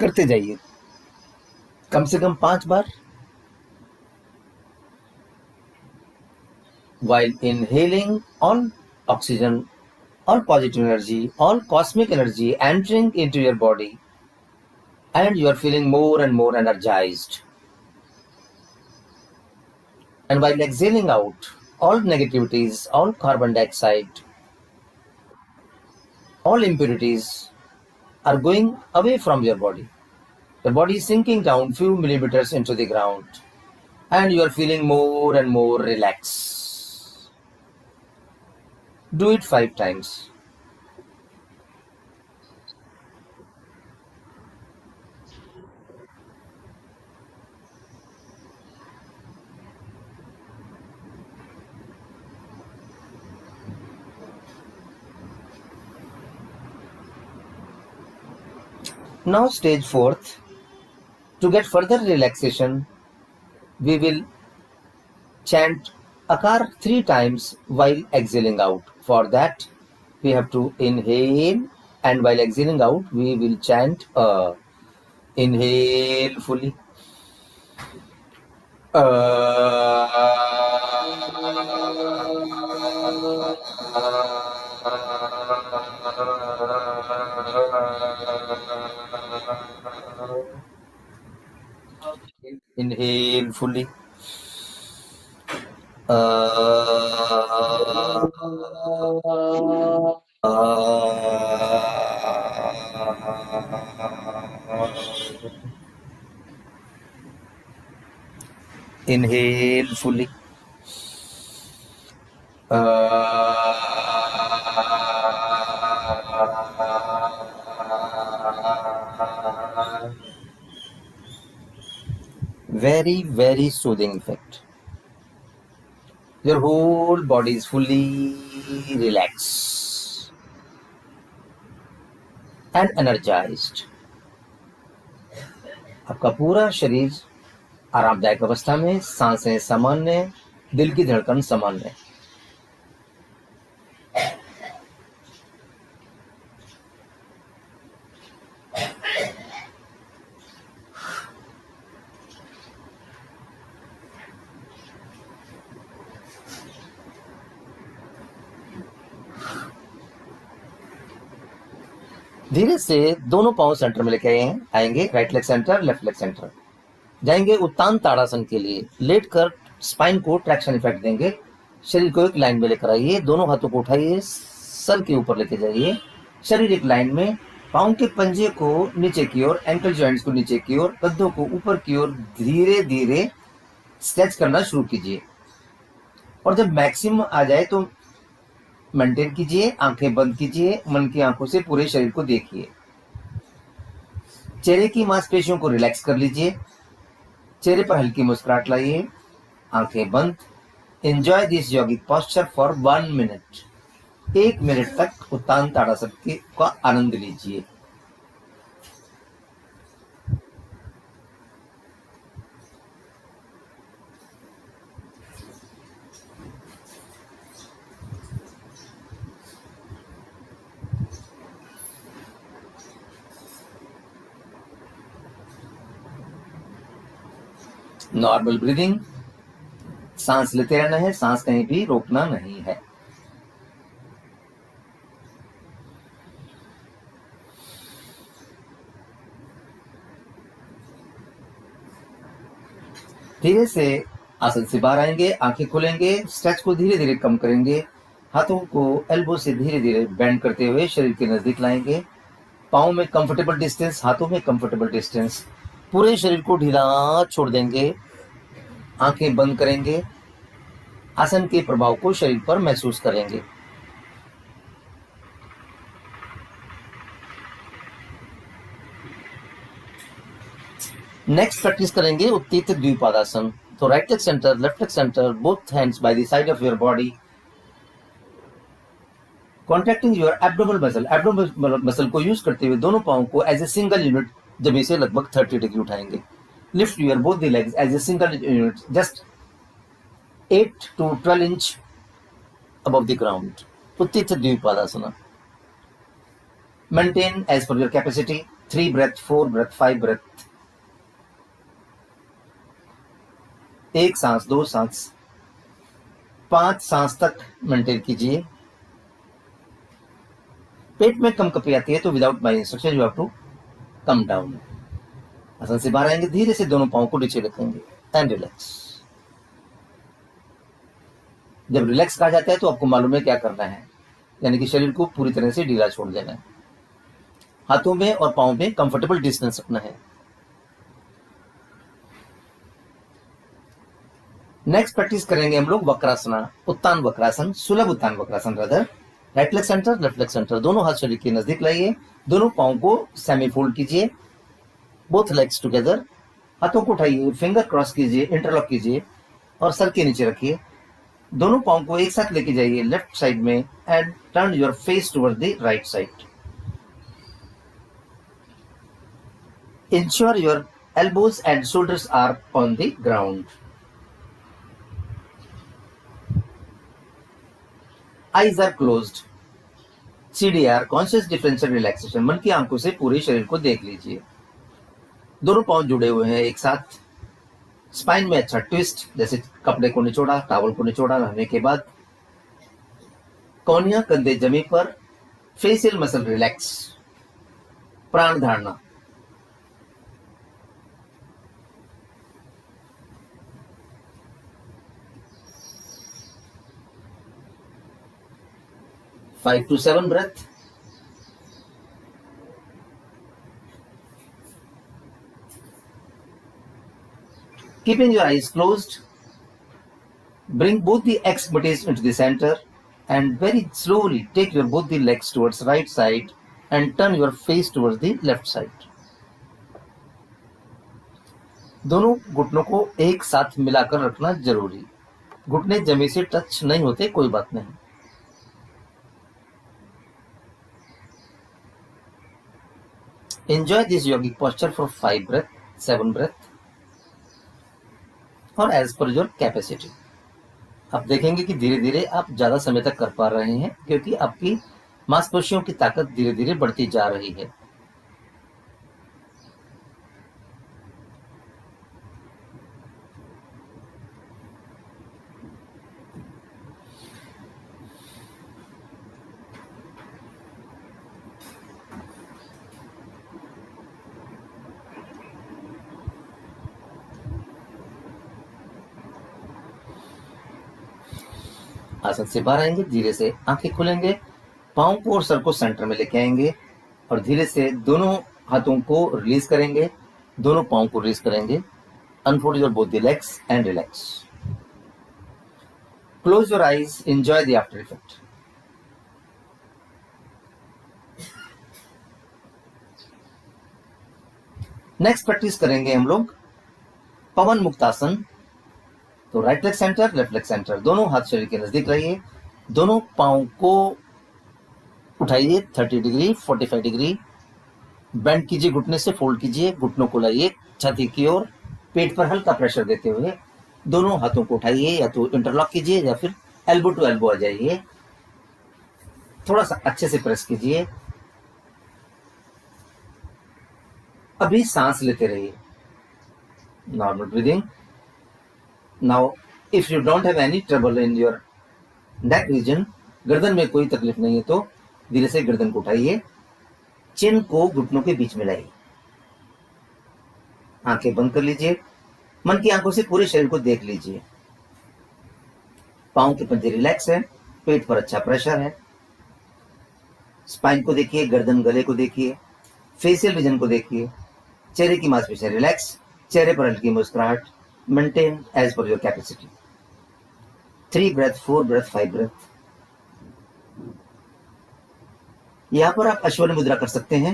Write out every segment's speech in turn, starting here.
करते जाइए कम से कम 5 बार. While inhaling all oxygen, all positive energy, all cosmic energy entering into your body, and you are feeling more and more energized. And while exhaling out all negativities, all carbon dioxide, all impurities are going away from your body. The body is sinking down few millimeters into the ground, and you are feeling more and more relaxed. Do it 5 times. Now stage 4th. To get further relaxation, we will chant Akar 3 times while exhaling out. For that, we have to inhale, and while exhaling out, we will chant inhale fully. Inhale fully. Inhale fully. Very, very soothing effect. Your whole body is fully relaxed and energized. आपका पूरा शरीर आरामदायक अवस्था में, सांसें सामान्य, दिल की धड़कन सामान्य. धीरे से दोनों पांव सेंटर में लेके आएंगे. Right leg centre, left leg centre. जाएंगे उत्तान ताड़ासन के लिए. लेट कर स्पाइन को ट्रैक्शन इफेक्ट देंगे. शरीर को एक लाइन में लेकर आइए. दोनों हाथों को उठाइए, सर के ऊपर लेके जाइए. शरीर एक लाइन में. पाँव के पंजे को नीचे की ओर, एंकल जॉइंट्स को नीचे की ओर, कद्दों को ऊपर की ओर धीरे धीरे स्ट्रेच करना शुरू कीजिए. और जब मैक्सिमम आ जाए तो मेंटेन कीजिए. आंखें बंद कीजिए. मन की आंखों से पूरे शरीर को देखिए. चेहरे की मांसपेशियों को रिलैक्स कर लीजिए. चेहरे पर हल्की मुस्कुराहट लाइए. आंखें बंद. Enjoy this yogic posture for 1 minute. 1 minute तक उत्तान ताड़ासन का आनंद लीजिए. Normal breathing. सांस लेते रहना है. सांस कहीं भी रोकना नहीं है. धीरे से आसन से बाहर आएंगे. आंखें खोलेंगे. स्ट्रेच को धीरे धीरे कम करेंगे. हाथों को एल्बो से धीरे धीरे बेंड करते हुए शरीर के नजदीक लाएंगे. पाँव में कंफर्टेबल डिस्टेंस, हाथों में कंफर्टेबल डिस्टेंस. पूरे शरीर को ढीला छोड़ देंगे. आंखें बंद करेंगे. आसन के प्रभाव को शरीर पर महसूस करेंगे. नेक्स्ट प्रैक्टिस करेंगे उत्तीत द्विपादासन. तो right leg centre, left leg centre, both hands by the side of your body. Contracting your abdominal muscle. Abdominal muscle को यूज करते हुए दोनों पाँव को एज ए सिंगल यूनिट जमीन से लगभग 30 डिग्री उठाएंगे. Lift your both the legs as a single unit just 8 to 12 inch above the ground. Uttita Dvipadasana. Maintain as per your capacity 3 breath, 4 breath, 5 breath, 1 सांस, 2 सांस, 5 सांस तक मेंटेन कीजिए। पेट में कम कपी आती है तो without my instruction you have to come down. आसन से बाहर आएंगे, धीरे से दोनों पांव को नीचे रखेंगे एंड रिलैक्स। जब रिलैक्स कहा जाता है तो आपको मालूम है क्या करना है, यानी कि शरीर को पूरी तरह से ढीला छोड़ देना है। हाथों में और पांव में कंफर्टेबल डिस्टेंस रखना है। नेक्स्ट प्रैक्टिस करेंगे हम लोग वक्रासना, उत्तान वक्रासन, सुलभ Uttan Vakrasan rather. Right leg centre, left leg centre, दोनों हाथ शरीर के नजदीक लाइए, दोनों पांव को सेमी फोल्ड कीजिए, बोथ लेग्स टुगेदर। हाथों को उठाइए, फिंगर क्रॉस कीजिए, इंटरलॉक कीजिए और सर के नीचे रखिए। दोनों पांव को एक साथ लेके जाइए लेफ्ट साइड में and turn your face toward the right side. Ensure your elbows and shoulders are on the ground. Eyes are closed. CDR, conscious differential relaxation, मन की आंखों से पूरे शरीर को देख लीजिए। दोनों पांव जुड़े हुए हैं एक साथ। स्पाइन में अच्छा ट्विस्ट, जैसे कपड़े को निचोड़ा, टॉवल को निचोड़ा रहने के बाद। कोहनियां कंधे जमीन पर, फेशियल मसल रिलैक्स। प्राण धारणा। Five to 7 breath. Keeping your eyes closed, bring both the extremities into the center and very slowly take your both the legs towards right side and turn your face towards the left side. दोनों घुटनों को एक साथ मिलाकर रखना जरूरी। घुटने जमीन से टच नहीं होते, कोई बात नहीं। Enjoy this yogic posture for 5 breath, 7 breath और as per your capacity। आप देखेंगे कि धीरे धीरे आप ज्यादा समय तक कर पा रहे हैं क्योंकि आपकी मांसपेशियों की ताकत धीरे धीरे बढ़ती जा रही है। आसन से बाहर आएंगे, धीरे से आंखें खुलेंगे, पाँव को और सर को सेंटर में लेके आएंगे और धीरे से दोनों हाथों को रिलीज करेंगे, दोनों पाँव को रिलीज करेंगे। Unfold your both the legs and relax. Close your eyes, enjoy the after effect. Next practice करेंगे हम लोग पवन मुक्तासन। तो right leg centre, left leg centre, दोनों हाथ शरीर के नजदीक रहिए, दोनों पांव को उठाइए 30 डिग्री, 45 डिग्री, बेंड कीजिए, घुटने से फोल्ड कीजिए, घुटनों को लाइए छाती की ओर, पेट पर हल्का प्रेशर देते हुए दोनों हाथों को उठाइए, या तो इंटरलॉक कीजिए या फिर एल्बो टू एल्बो आ जाइए। थोड़ा सा अच्छे से प्रेस कीजिए। अभी सांस लेते रहिए, normal breathing. Now, if you don't have any trouble in your neck region, गर्दन में कोई तकलीफ नहीं है तो धीरे से गर्दन को उठाइए, चिन को घुटनों के बीच में लाइए, आंखें बंद कर लीजिए, मन की आंखों से पूरे शरीर को देख लीजिए। पांव के पंजे रिलैक्स है, पेट पर अच्छा प्रेशर है। स्पाइन को देखिए, गर्दन गले को देखिए, फेशियल रीजन को देखिए, चेहरे की मांसपेशियां रिलैक्स, चेहरे पर हल्की मुस्कुराहट। Maintain as per your capacity. 3 breath, 4 breath, 5 breath. यहां पर आप अश्वनी मुद्रा कर सकते हैं।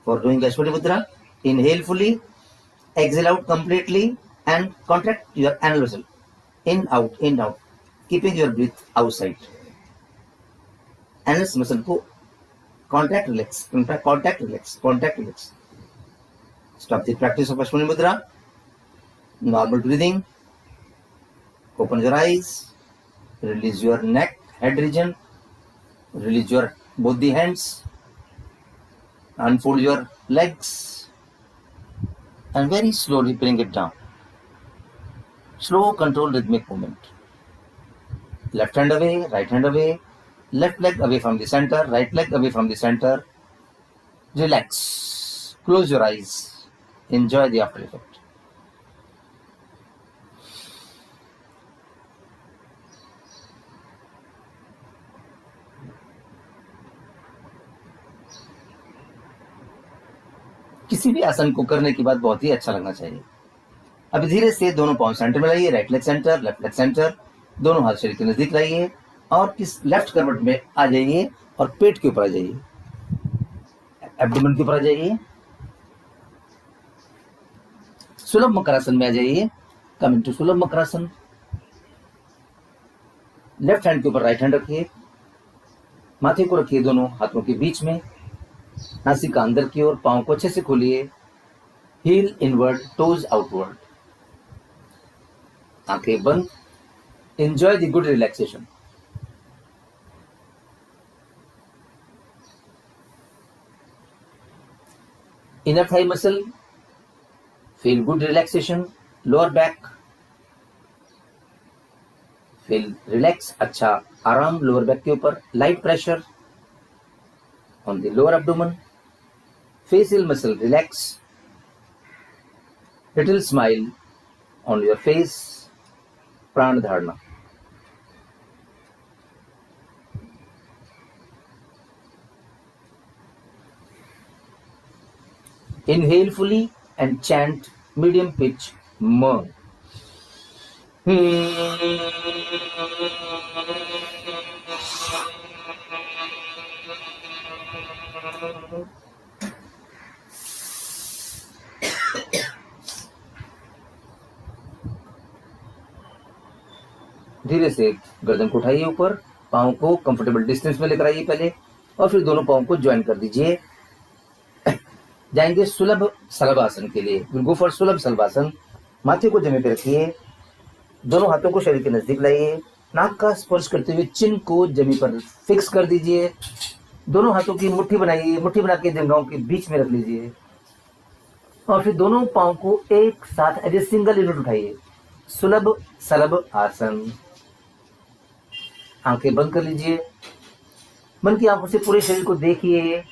For doing अश्वनी मुद्रा, inhale fully, exhale out completely and contract your anal muscle. In out, keeping your breath outside. Anal muscle को contact, relax, contact, relax, contact, relax. Stop the practice of Ashwani मुद्रा. Normal breathing. Open your eyes. Release your neck, head region. Release your both the hands. Unfold your legs and very slowly bring it down. Slow, controlled, rhythmic movement. Left hand away, right hand away, left leg away from the center, right leg away from the center. Relax. Close your eyes. Enjoy the after effect. किसी भी आसन को करने के बाद बहुत ही अच्छा लगना चाहिए। अभी धीरे से दोनों पांव सेंटर में लाइए, right leg centre, left leg centre, दोनों हाथ शरीर के नजदीक लाइए और इस लेफ्ट करवट में आ जाइए और पेट के ऊपर आ जाइए, एब्डोमेन के ऊपर आ जाइए, सुलभ मकरासन में आ जाइए। कम इनटू सुलभ मकरासन। लेफ्ट हैंड के ऊपर राइट हैंड रखिए, माथे को रखिए दोनों हाथों के बीच में, नासिका अंदर की ओर, पांव को अच्छे से खोलिए, हील इनवर्ड, टोज आउटवर्ड, आंखें बंद। Enjoy the good relaxation. Inner thigh muscle, feel good relaxation. Lower back, feel relax, अच्छा आराम लोअर बैक के ऊपर। Light pressure on the lower abdomen. Facial muscle relax, little smile on your face. प्राण धारणा। Inhale fully and chant medium pitch M. धीरे से गर्दन को उठाइए ऊपर, पाँव को कंफर्टेबल डिस्टेंस में लेकर आइए पहले और फिर दोनों पाँव को ज्वाइन कर दीजिए। जाएंगे सुलभ सलभासन के लिए। विल गो फॉर सुलभ सलभासन। माथे को जमीन पे रखिए, दोनों हाथों को शरीर के नजदीक लाइए, नाक का स्पर्श करते हुए चिन्ह को जमीन पर फिक्स कर दीजिए। दोनों हाथों की मुट्ठी बनाइए, मुट्ठी बना के जंघाओं के बीच में रख लीजिए और फिर दोनों पाँव को एक साथ एज ए सिंगल यूनिट उठाइए। सुलभ सलभ आसन। आंखें बंद कर लीजिए, मन की आंखों से पूरे शरीर को देखिए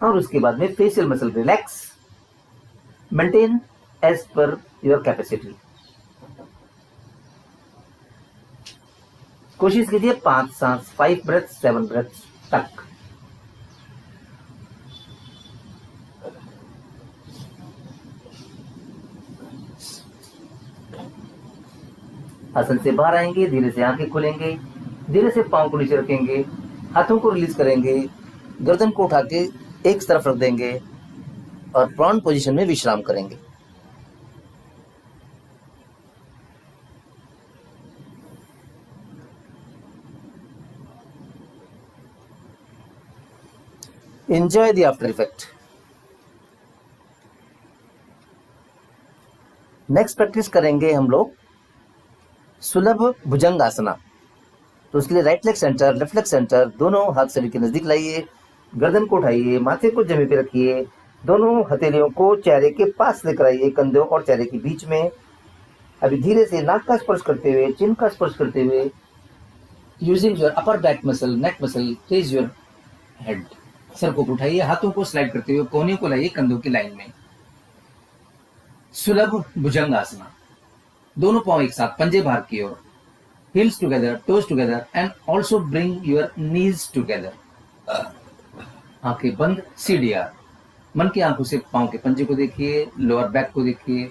और उसके बाद में facial muscle relax, maintain as per your capacity. कोशिश कीजिए 5 सांस, 5 ब्रेथ, 7 ब्रेथ तक। आसन से बाहर आएंगे, धीरे से आंखें खोलेंगे, धीरे से पांव को नीचे रखेंगे, हाथों को रिलीज करेंगे, गर्दन को उठा के एक तरफ रख देंगे और प्राण पोजीशन में विश्राम करेंगे। Enjoy the after effect. Next practice करेंगे हम लोग सुलभ भुजंगासना। तो उसके लिए right leg centre, left leg centre, दोनों हाथ शरीर के नजदीक लाइए, गर्दन को उठाइए, माथे को जमीन पे रखिए, दोनों हथेलियों को चेहरे के पास लेकर आइए, कंधों और चेहरे के बीच में। अभी धीरे से नाक का स्पर्श करते हुए, चिन का स्पर्श करते हुए, using your upper back muscle, neck muscle, raise your head. सर को उठाइए, हाथों को स्लाइड करते हुए कोने को लाइए कंधों की लाइन में। सुलभ भुजंगासना। दोनों पांव एक साथ, पंजे बाहर की ओर, heels together, toes together and also bring your knees together. आंखें बंद, CDR। मन की आंखों से पांव के पंजे को देखिए, लोअर बैक को देखिए,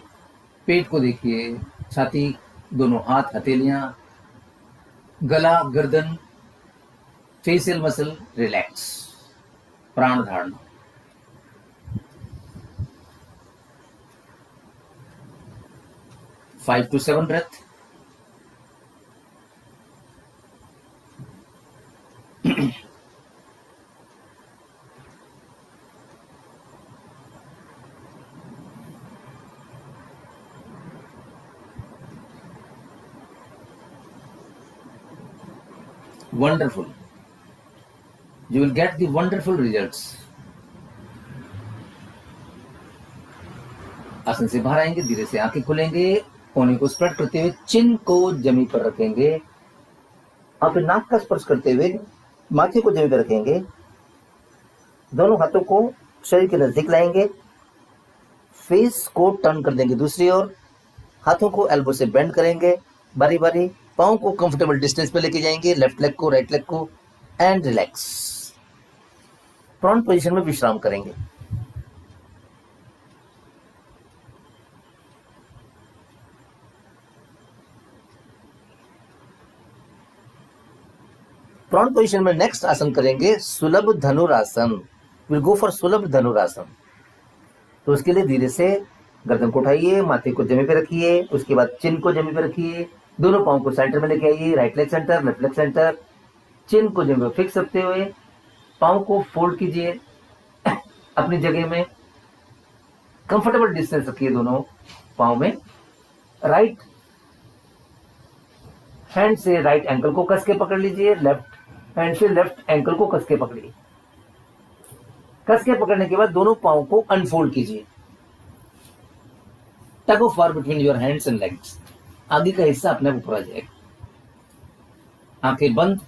पेट को देखिए, छाती, दोनों हाथ, हथेलियां, गला, गर्दन, फेशियल मसल रिलैक्स। प्राण धारणा। Five to 7 breath. Wonderful. You will get the wonderful results. आसन से बाहर आएंगे, धीरे से आंखें खोलेंगे, कोने को स्प्रेड करते हुए चिन को जमीन पर रखेंगे, आप नाक का स्पर्श करते हुए माथे को जमीन पर रखेंगे, दोनों हाथों को शरीर के नजदीक लाएंगे, फेस को टर्न कर देंगे दूसरी ओर, हाथों को एल्बो से बेंड करेंगे, बारी बारी पाँव को कंफर्टेबल डिस्टेंस पे लेके जाएंगे, लेफ्ट लेग को, राइट लेग को, एंड रिलैक्स। प्रोन पोजीशन में विश्राम करेंगे। प्रोन पोजीशन में नेक्स्ट आसन करेंगे सुलभ धनुरासन। विल गो फॉर सुलभ धनुरासन। तो उसके लिए धीरे से गर्दन को उठाइए, माथे को जमीन पे रखिए, उसके बाद चिन को जमीन पे रखिए, दोनों पाँव को सेंटर में लेके आइए, right leg centre, left leg centre, chin को जमीन पे फिक्स रखते हुए पाँव को फोल्ड कीजिए अपनी जगह में, कंफर्टेबल डिस्टेंस रखिए दोनों पाँव में। राइट हैंड से राइट एंकल को कस के पकड़ लीजिए, लेफ्ट हैंड से लेफ्ट एंकल को कस के पकड़िए। कस के पकड़ने के बाद दोनों पाँव को अनफोल्ड कीजिए। टग of war between your hands and legs. आगे का हिस्सा अपने ऊपर आ जाएगा। आंखें बंद,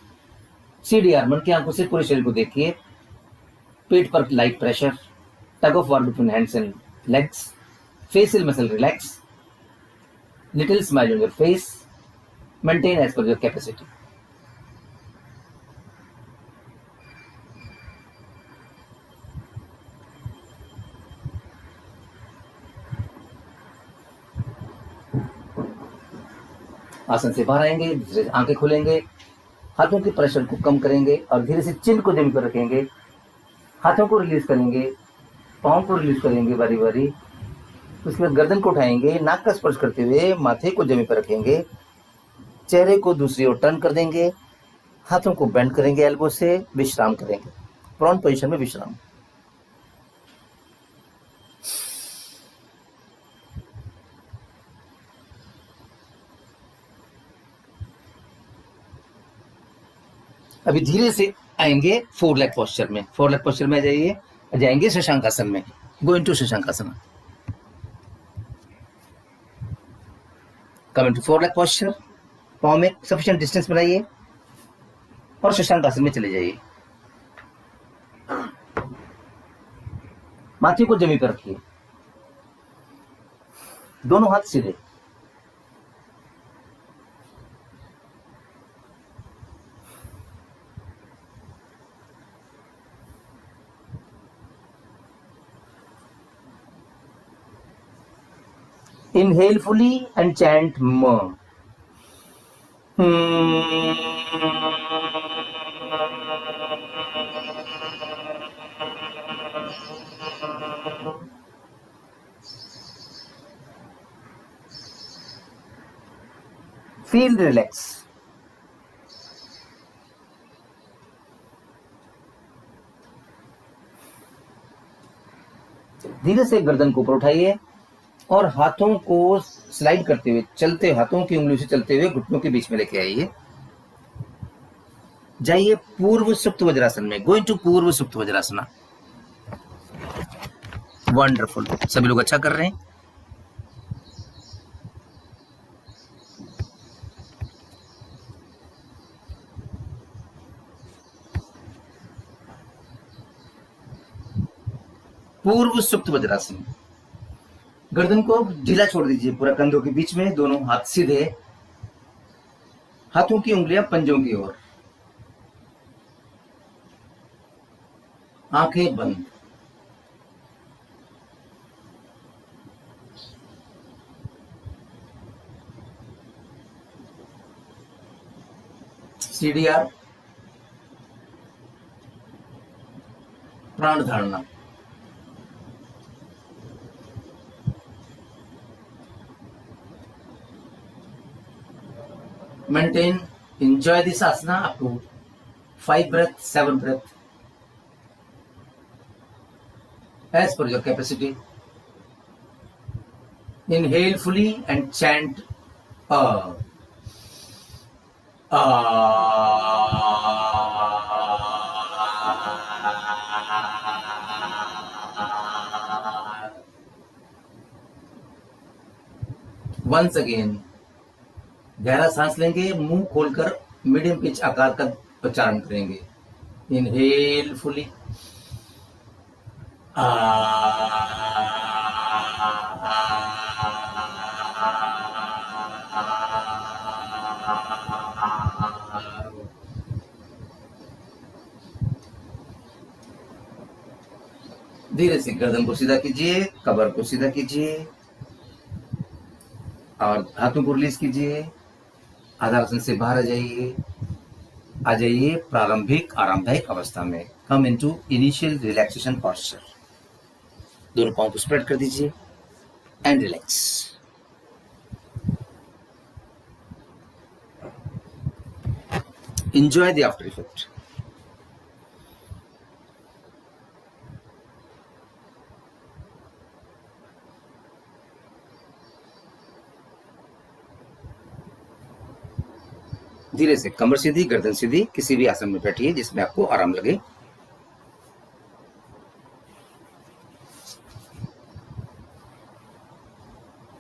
सीडीआर मन की आंखों से पूरे शरीर को देखिए, पेट पर light pressure, tug of war between hands and legs, facial muscle relax, little smile on your face, maintain as per your capacity. आसन से बाहर आएंगे, धीरे से आंखें खोलेंगे, हाथों के प्रेशर को कम करेंगे और धीरे से चिन को जमीन पर रखेंगे, हाथों को रिलीज करेंगे, पाँव को रिलीज करेंगे बारी बारी। उसके बाद गर्दन को उठाएंगे, नाक का स्पर्श करते हुए माथे को जमीन पर रखेंगे, चेहरे को दूसरी ओर टर्न कर देंगे, हाथों को बेंड करेंगे एल्बो से, विश्राम करेंगे। प्रोन पोजीशन में विश्राम। अभी धीरे से आएंगे फोर लेग पोस्चर में। फोर लेग पोस्चर में आ जाएंगे शशांक आसन में। गो इनटू शशांक आसन। Come into four leg posture. पाँव में सफिशिएंट डिस्टेंस बनाइए और शशांक आसन में चले जाइए। माथे को जमीन पर रखिए, दोनों हाथ सीधे। Inhale fully and chant M. Feel relax. धीरे से गर्दन को ऊपर उठाइए और हाथों को स्लाइड करते हुए, चलते हाथों की उंगलियों से चलते हुए घुटनों के बीच में लेके आइए। जाइए पूर्व सुप्त वज्रासन में। गोइंग टू पूर्व सुप्त वज्रासना। वंडरफुल, सभी लोग अच्छा कर रहे हैं। पूर्व सुप्त वज्रासन। गर्दन को ढीला छोड़ दीजिए पूरा कंधों के बीच में, दोनों हाथ सीधे, हाथों की उंगलियां पंजों की ओर, आंखें बंद। सीडीआर प्राण धारणा। Maintain, enjoy this asana up to 5 breath, 7 breath, as per your capacity. Inhale fully and chant once again गहरा सांस लेंगे, मुंह खोलकर मीडियम पिच आकार का उच्चारण करेंगे। इनहेल फुली, धीरे से गर्दन को सीधा कीजिए, कमर को सीधा कीजिए और हाथों को रिलीज कीजिए। आधारासन से बाहर आ जाइए प्रारंभिक आरामदायक अवस्था में। Come into initial relaxation posture. दोनों पांव को स्प्रेड कर दीजिए and relax. Enjoy the after effect. धीरे से कमर सीधी, गर्दन सीधी, किसी भी आसन में बैठिए जिसमें आपको आराम लगे।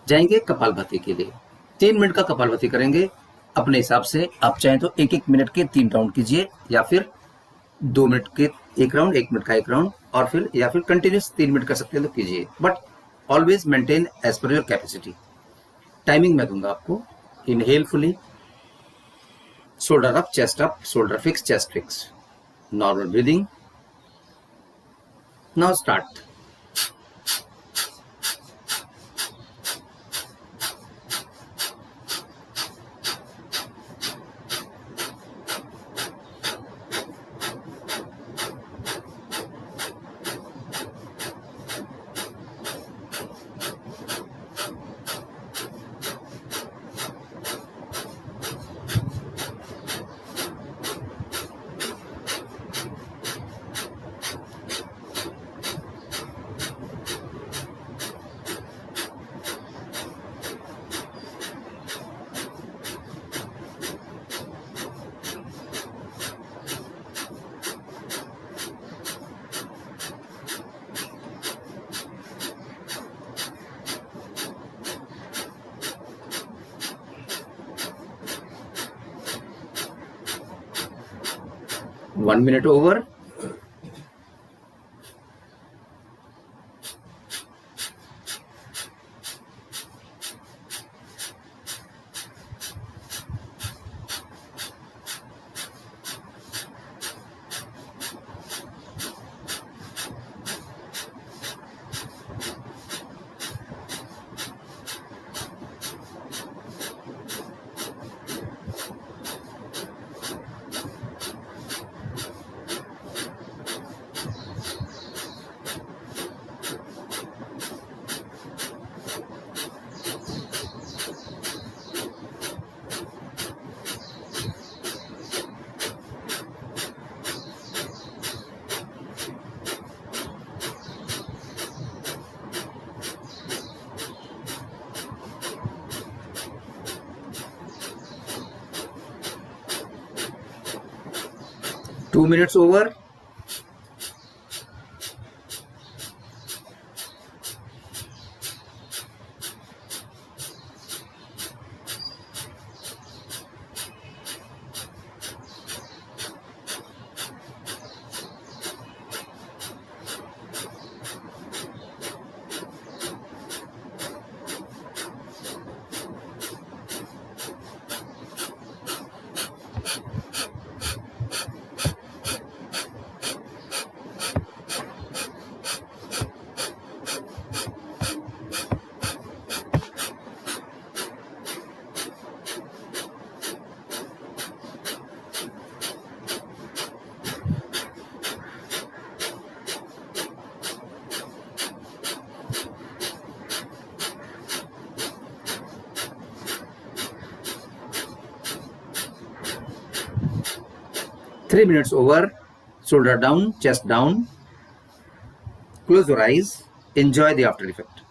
जाएंगे कपालभाति के लिए। 3 मिनट का कपालभाति करेंगे अपने हिसाब से। आप चाहें तो 1-1 मिनट के 3 राउंड कीजिए, या फिर 2 मिनट के 1 राउंड, 1 मिनट का 1 राउंड, और फिर या फिर कंटिन्यूस 3 मिनट कर सकते हैं तो कीजिए, but always maintain as per your capacity. Timing मैं दूंगा आपको। Inhale fully, shoulder up, chest up, shoulder fix, chest fix. Normal breathing. Now start. One minute over. Two minutes over. Three minutes over. Shoulder down, chest down. Close your eyes. Enjoy the after effect.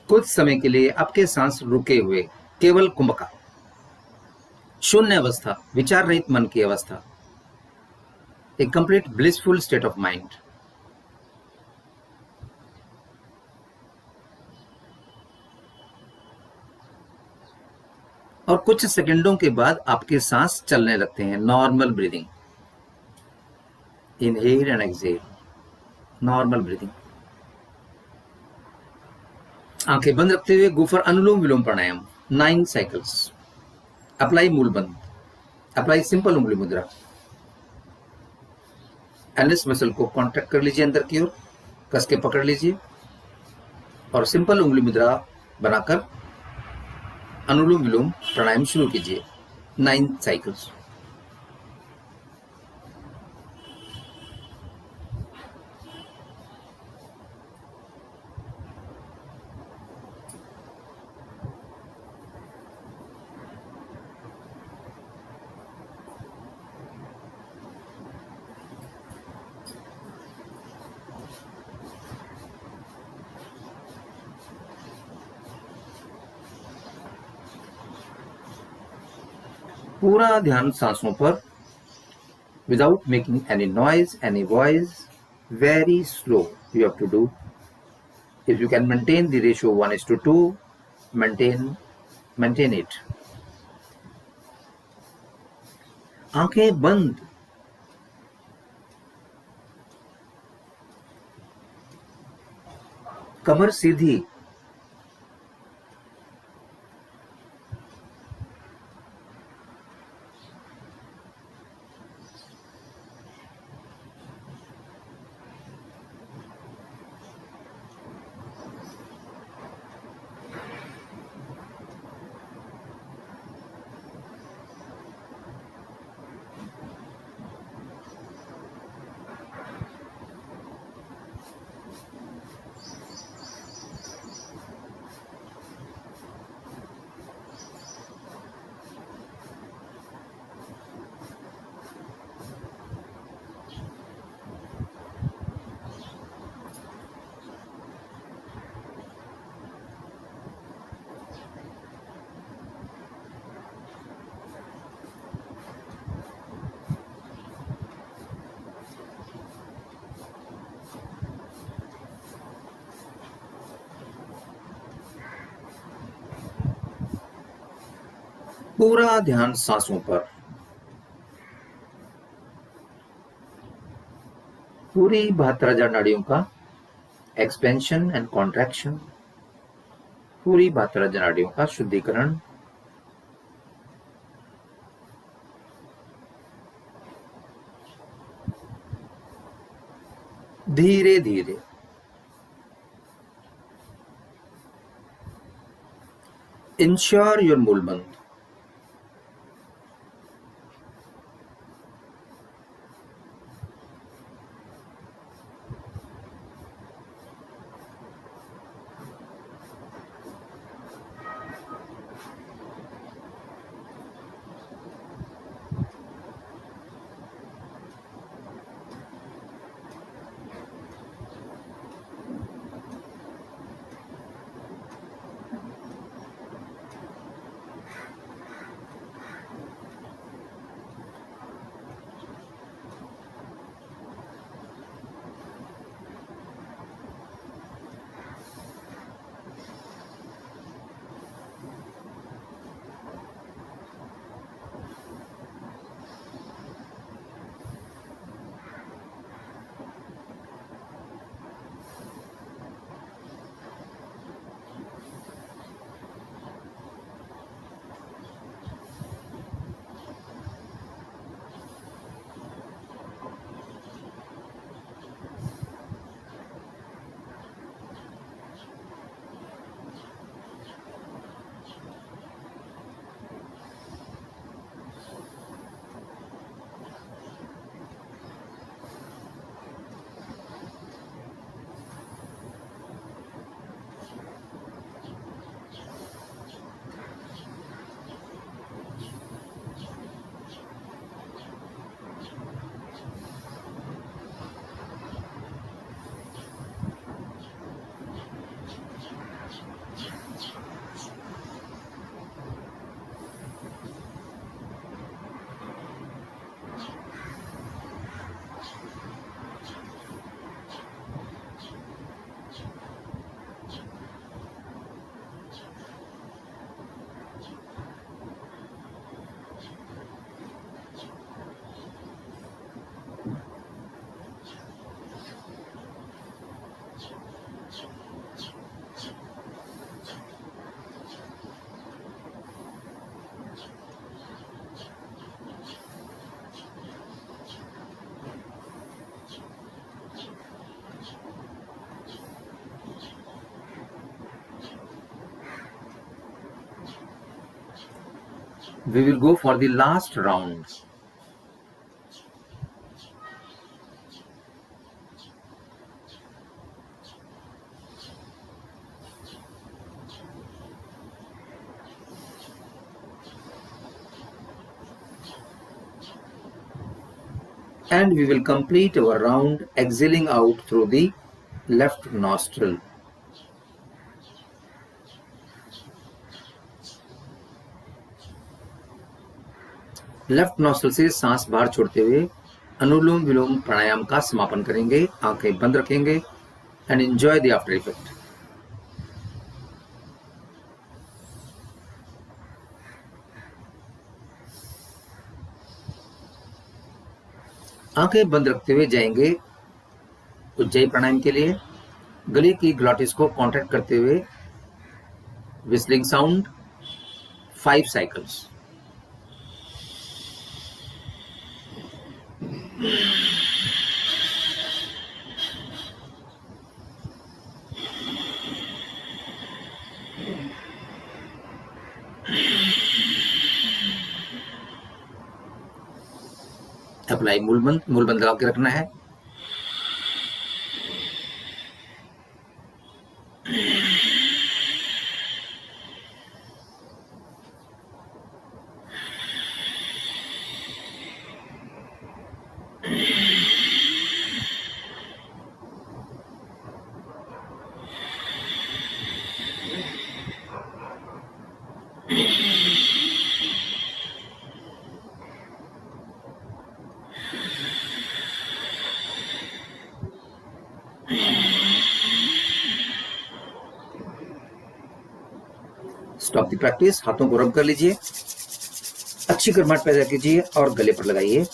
कुछ समय के लिए आपके सांस रुके हुए, केवल कुंभका, शून्य अवस्था, विचार रहित मन की अवस्था, a complete blissful state of mind. और कुछ सेकंडों के बाद आपके सांस चलने लगते हैं। Normal breathing, inhale and exhale, normal breathing. आंखें बंद रखते हुए go for anulom vilom pranayama 9 cycles. Apply मूल बंद, अप्लाई सिंपल उंगली मुद्रा। एलिस मसल को कॉन्ट्रैक्ट कर लीजिए, अंदर की ओर कस के पकड़ लीजिए और सिंपल उंगली मुद्रा बनाकर अनुलोम विलोम प्राणायाम शुरू कीजिए 9 साइकिल्स। पूरा ध्यान सांसों पर, without making any noise, any voice, very slow you have to do. If you can maintain the ratio 1:2, maintain it. आंखें बंद, कमर सीधी, पूरा ध्यान सांसों पर, पूरी 72,000 नाड़ियों का एक्सपेंशन एंड कॉन्ट्रैक्शन, पूरी 72,000 नाड़ियों का शुद्धिकरण। धीरे धीरे ensure your Moolbandh. We will go for the last round. And we will complete our round exhaling out through the left nostril. Left nostril से सांस बाहर छोड़ते हुए अनुलोम विलोम प्राणायाम का समापन करेंगे। आंखें बंद रखेंगे and enjoy the after effect. आंखें बंद रखते हुए जाएंगे उज्जयी प्राणायाम के लिए। गले की ग्लॉटिस को कॉन्ट्रैक्ट करते हुए विस्लिंग साउंड 5 साइकिल्स। अप्लाई मूलबंद लगा के रखना है। Stop the practice. हाथों को रब कर लीजिए, अच्छी गर्माहट पैदा कीजिए और गले पर लगाइए।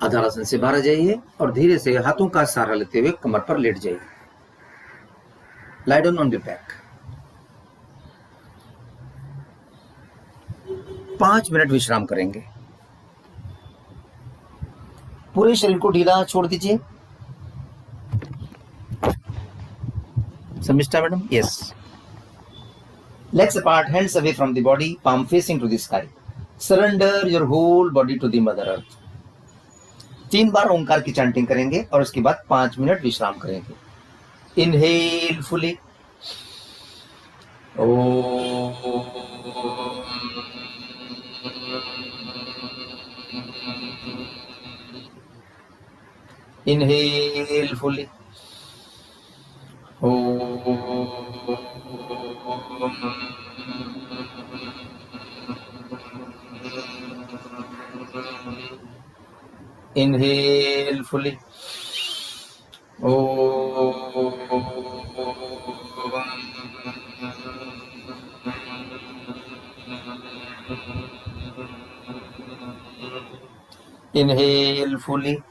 आधारासन से बाहर आ जाइए और धीरे से हाथों का सहारा लेते हुए कमर पर लेट जाइए। Lie down on the back. 5 minute विश्राम करेंगे। पूरे शरीर को ढीला छोड़ दीजिए। Samishta madam? Yes. Legs apart, hands away from the body, palm facing to the sky. Surrender your whole body to the Mother Earth. 3 बार ओंकार की चैंटिंग करेंगे और उसके बाद 5 मिनट विश्राम करेंगे। Inhale fully. Inhale fully. Inhale fully. Inhale fully.